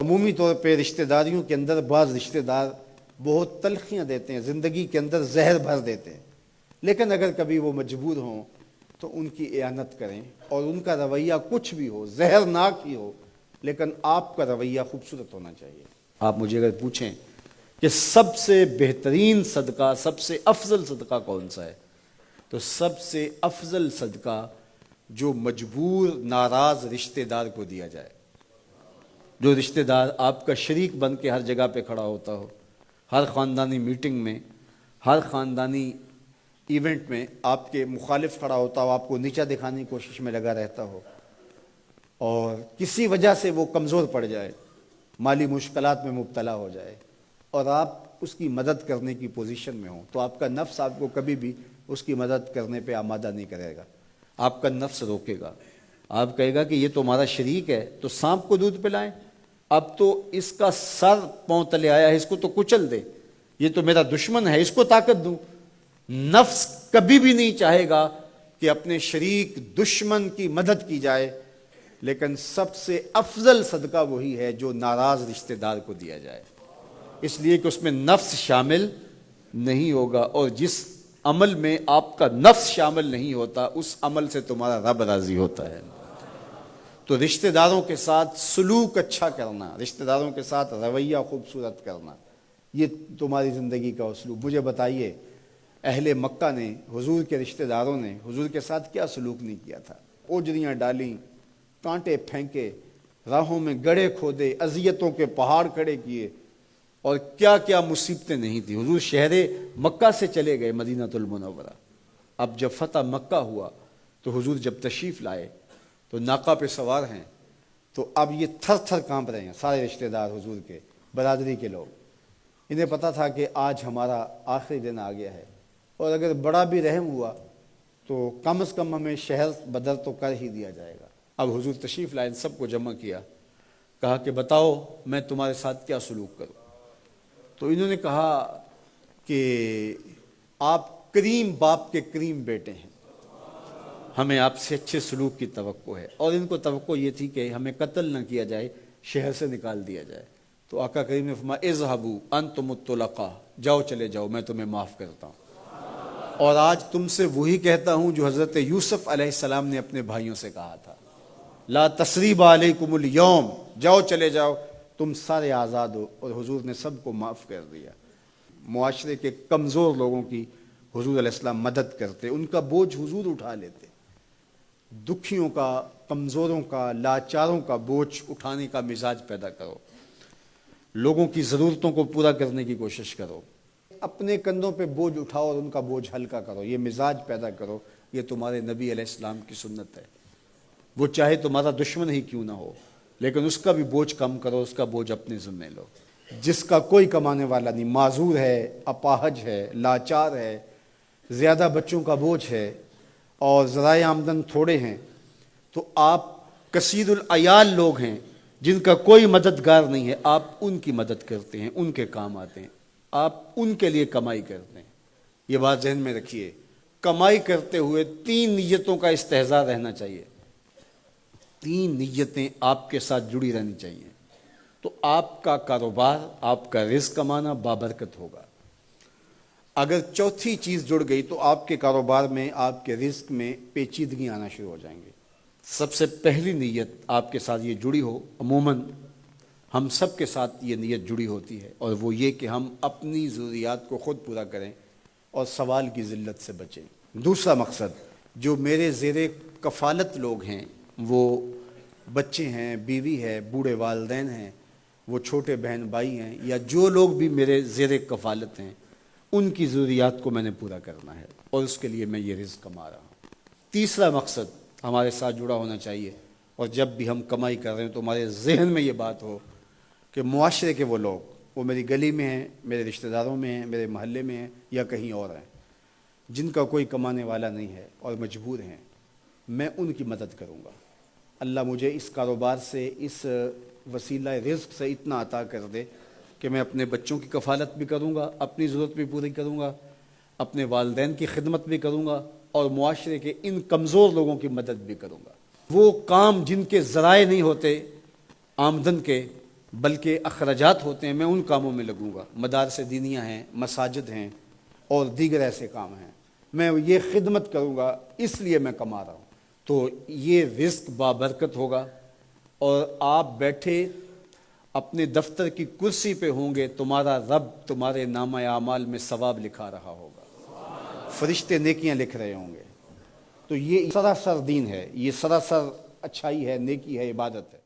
عمومی طور پہ رشتہ داریوں کے اندر بعض رشتہ دار بہت تلخیاں دیتے ہیں، زندگی کے اندر زہر بھر دیتے ہیں، لیکن اگر کبھی وہ مجبور ہوں تو ان کی اعانت کریں، اور ان کا رویہ کچھ بھی ہو، زہرناک ہی ہو، لیکن آپ کا رویہ خوبصورت ہونا چاہیے۔ آپ مجھے اگر پوچھیں کہ سب سے بہترین صدقہ، سب سے افضل صدقہ کون سا ہے، تو سب سے افضل صدقہ جو مجبور ناراض رشتہ دار کو دیا جائے، جو رشتہ دار آپ کا شریک بن کے ہر جگہ پہ کھڑا ہوتا ہو، ہر خاندانی میٹنگ میں، ہر خاندانی ایونٹ میں آپ کے مخالف کھڑا ہوتا ہو، آپ کو نیچا دکھانے کی کوشش میں لگا رہتا ہو، اور کسی وجہ سے وہ کمزور پڑ جائے، مالی مشکلات میں مبتلا ہو جائے، اور آپ اس کی مدد کرنے کی پوزیشن میں ہوں، تو آپ کا نفس آپ کو کبھی بھی اس کی مدد کرنے پہ آمادہ نہیں کرے گا۔ آپ کا نفس روکے گا، آپ کہے گا کہ یہ تو ہمارا شریک ہے، تو سانپ کو دودھ پلائیں، اب تو اس کا سر پاؤں تلے آیا ہے، اس کو تو کچل دے، یہ تو میرا دشمن ہے، اس کو طاقت دوں۔ نفس کبھی بھی نہیں چاہے گا کہ اپنے شریک دشمن کی مدد کی جائے، لیکن سب سے افضل صدقہ وہی ہے جو ناراض رشتہ دار کو دیا جائے، اس لیے کہ اس میں نفس شامل نہیں ہوگا، اور جس عمل میں آپ کا نفس شامل نہیں ہوتا اس عمل سے تمہارا رب راضی ہوتا ہے۔ تو رشتہ داروں کے ساتھ سلوک اچھا کرنا، رشتہ داروں کے ساتھ رویہ خوبصورت کرنا، یہ تمہاری زندگی کا اسلوب۔ مجھے بتائیے اہل مکہ نے، حضور کے رشتہ داروں نے حضور کے ساتھ کیا سلوک نہیں کیا تھا؟ اوجریاں ڈالیں، کانٹے پھینکے، راہوں میں گڑھے کھودے، اذیتوں کے پہاڑ کھڑے کیے، اور کیا کیا مصیبتیں نہیں تھی۔ حضور شہر مکہ سے چلے گئے مدینہ المنورہ۔ اب جب فتح مکہ ہوا تو حضور جب تشریف لائے تو ناقہ پہ سوار ہیں، تو اب یہ تھر تھر کانپ رہے ہیں سارے رشتہ دار حضور کے، برادری کے لوگ۔ انہیں پتا تھا کہ آج ہمارا آخری دن آ گیا ہے، اور اگر بڑا بھی رحم ہوا تو کم از کم ہمیں شہر بدر تو کر ہی دیا جائے گا۔ اب حضور تشریف لائے، سب کو جمع کیا، کہا کہ بتاؤ میں تمہارے ساتھ کیا سلوک کروں؟ تو انہوں نے کہا کہ آپ کریم باپ کے کریم بیٹے ہیں، ہمیں آپ سے اچھے سلوک کی توقع ہے، اور ان کو توقع یہ تھی کہ ہمیں قتل نہ کیا جائے، شہر سے نکال دیا جائے۔ تو آقا کریم نے فرمایا اذهبوا انتم الطلقاء، جاؤ چلے جاؤ، میں تمہیں معاف کرتا ہوں۔ اور آج تم سے وہی کہتا ہوں جو حضرت یوسف علیہ السلام نے اپنے بھائیوں سے کہا تھا، لا تثریب علیکم اليوم، جاؤ چلے جاؤ، تم سارے آزاد ہو۔ اور حضور نے سب کو معاف کر دیا۔ معاشرے کے کمزور لوگوں کی حضور علیہ السلام مدد کرتے، ان کا بوجھ حضور اٹھا لیتے۔ دکھیوں کا، کمزوروں کا، لاچاروں کا بوجھ اٹھانے کا مزاج پیدا کرو، لوگوں کی ضرورتوں کو پورا کرنے کی کوشش کرو، اپنے کندھوں پہ بوجھ اٹھاؤ اور ان کا بوجھ ہلکا کرو، یہ مزاج پیدا کرو۔ یہ تمہارے نبی علیہ السلام کی سنت ہے۔ وہ چاہے تمہارا دشمن ہی کیوں نہ ہو، لیکن اس کا بھی بوجھ کم کرو، اس کا بوجھ اپنے ذمہ لو۔ جس کا کوئی کمانے والا نہیں، معذور ہے، اپاہج ہے، لاچار ہے، زیادہ بچوں کا بوجھ ہے، اور ذرائع آمدن تھوڑے ہیں، تو آپ کثیر العیال لوگ ہیں جن کا کوئی مددگار نہیں ہے، آپ ان کی مدد کرتے ہیں، ان کے کام آتے ہیں، آپ ان کے لیے کمائی کرتے ہیں۔ یہ بات ذہن میں رکھیے، کمائی کرتے ہوئے 3 نیتوں کا استحضار رہنا چاہیے، 3 نیتیں آپ کے ساتھ جڑی رہنی چاہیے، تو آپ کا کاروبار، آپ کا رزق کمانا بابرکت ہوگا۔ اگر چوتھی چیز جڑ گئی تو آپ کے کاروبار میں، آپ کے رزق میں پیچیدگی آنا شروع ہو جائیں گے۔ سب سے پہلی نیت آپ کے ساتھ یہ جڑی ہو، عموماً ہم سب کے ساتھ یہ نیت جڑی ہوتی ہے، اور وہ یہ کہ ہم اپنی ضروریات کو خود پورا کریں اور سوال کی ذلت سے بچیں۔ دوسرا مقصد، جو میرے زیر کفالت لوگ ہیں، وہ بچے ہیں، بیوی ہے، بوڑھے والدین ہیں، وہ چھوٹے بہن بھائی ہیں، یا جو لوگ بھی میرے زیر کفالت ہیں، ان کی ضروریات کو میں نے پورا کرنا ہے، اور اس کے لیے میں یہ رزق کما رہا ہوں۔ تیسرا مقصد ہمارے ساتھ جڑا ہونا چاہیے، اور جب بھی ہم کمائی کر رہے ہیں تو ہمارے ذہن میں یہ بات ہو کہ معاشرے کے وہ لوگ، وہ میری گلی میں ہیں، میرے رشتہ داروں میں ہیں، میرے محلے میں ہیں، یا کہیں اور ہیں، جن کا کوئی کمانے والا نہیں ہے اور مجبور ہیں، میں ان کی مدد کروں گا۔ اللہ مجھے اس کاروبار سے، اس وسیلہ رزق سے اتنا عطا کر دے کہ میں اپنے بچوں کی کفالت بھی کروں گا، اپنی ضرورت بھی پوری کروں گا، اپنے والدین کی خدمت بھی کروں گا، اور معاشرے کے ان کمزور لوگوں کی مدد بھی کروں گا۔ وہ کام جن کے ذرائع نہیں ہوتے آمدن کے، بلکہ اخراجات ہوتے ہیں میں ان کاموں میں لگوں گا، مدارس دینیہ ہیں، مساجد ہیں اور دیگر ایسے کام ہیں، میں یہ خدمت کروں گا، اس لیے میں کما رہا ہوں، تو یہ رزق بابرکت ہوگا، اور آپ بیٹھے اپنے دفتر کی کرسی پہ ہوں گے، تمہارا رب تمہارے نامہ اعمال میں ثواب لکھا رہا ہوگا، فرشتے نیکیاں لکھ رہے ہوں گے۔ تو یہ سراسر دین ہے، یہ سراسر اچھائی ہے، نیکی ہے، عبادت ہے۔